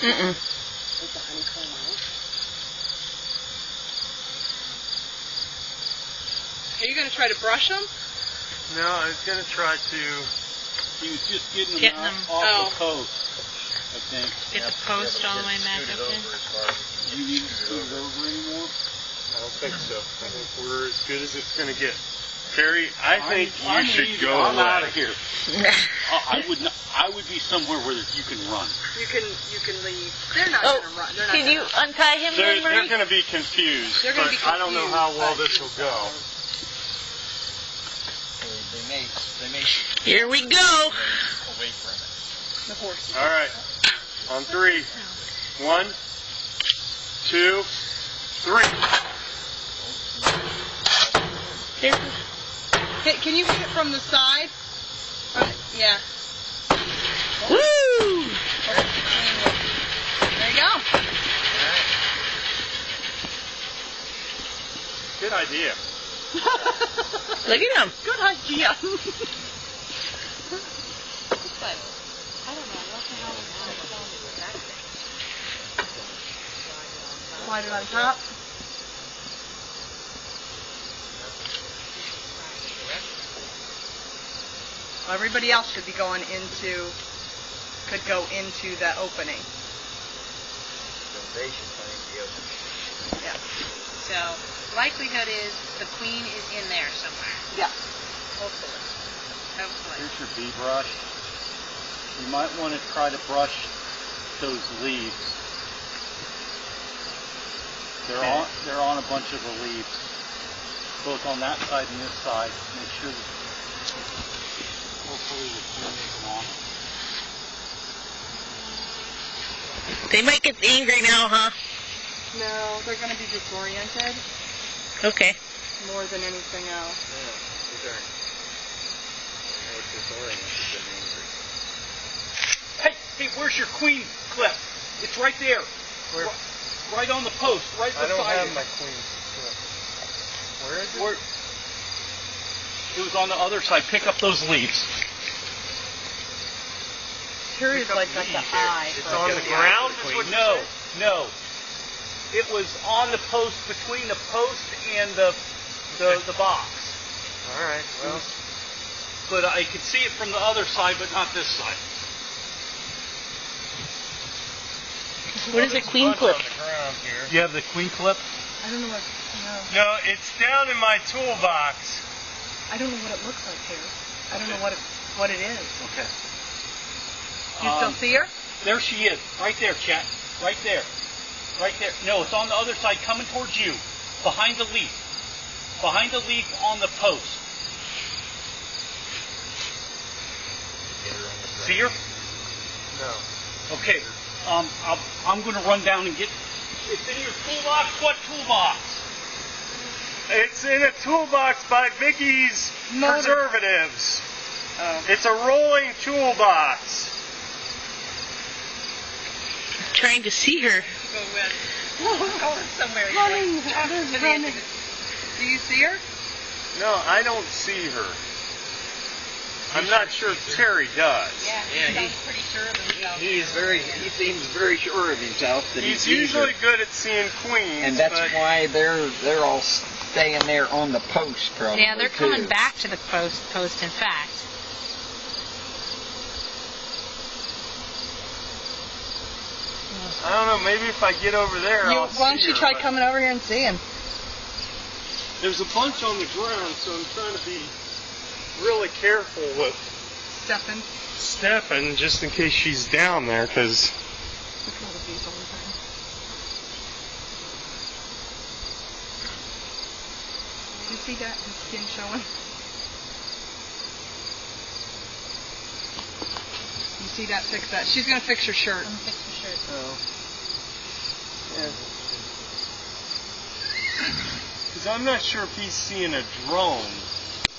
With the honeycomb out. Are you going to try to brush them? No, I was going to try to... He was just getting them off the post, I think. Get the post all the way back up in. Do you need to scoot it over anymore? I don't think so. I think we're as good as it's going to get. Terry, I think you should go I'm away. out of here. I would be somewhere where you can run. You can leave. They're not going to run. They're not Can you untie him, They're Marie? going to be confused, They're gonna but be I don't know how well confused, this will go. They may Here we go. away from it. The horses. All right, on 3. 1, 2, 3. Can you hit it from the side? Yeah. Woo! There you go. Good idea. Look at him. Good idea. Slide it on top. Well, everybody else should be going into, could go into the opening. Yeah. So, likelihood is the queen is in there somewhere. Yeah. Hopefully. Hopefully. Here's your bee brush. You might want to try to brush those leaves. They're on a bunch of the leaves, both on that side and this side. Make sure that hopefully the queen isn't on it. They might get angry now, huh? No, they're going to be disoriented Okay. more than anything else. Hey, where's your queen clip? It's right there. Where? Right on the post, right beside I don't have it. my queen. Where is it? It was on the other side. Pick up those leaves. Here is like the eye. It's on the ground? Is what No, no. It was on the post, between the post and the box. All right, well. But I could see it from the other side, but not this side. What is a queen clip? On the ground here. You have the queen clip? I don't know what. No, it's down in my toolbox. I don't know what it looks like here. I don't know what it is. Okay. Do you still see her? There she is. Right there, Chet. Right there. Right there. No, it's on the other side, coming towards you. Behind the leaf. Behind the leaf on the post. See her? No. Okay. I'm going to run down and get... It's in your toolbox. What toolbox? It's in a toolbox by Vicky's Preservatives. It's a rolling toolbox. Trying to see her. Go somewhere. Running. Do you see her? No, I don't see her. I'm not sure Terry does. Yeah, he's pretty sure of himself. He seems very sure of himself that He's sees usually her. good at seeing queens, And that's but why they're all staying there on the post, probably. Yeah, they're coming too. back to the post, in fact. I don't know, maybe if I get over there, I'll Why don't see you her, try but coming over here and see him? There's a bunch on the ground, so I'm trying to be really careful with stepping just in case she's down there, because You see that? His skin showing? You see that? Fix that. She's going to fix your shirt. Oh. Yeah. Because I'm not sure if he's seeing a drone.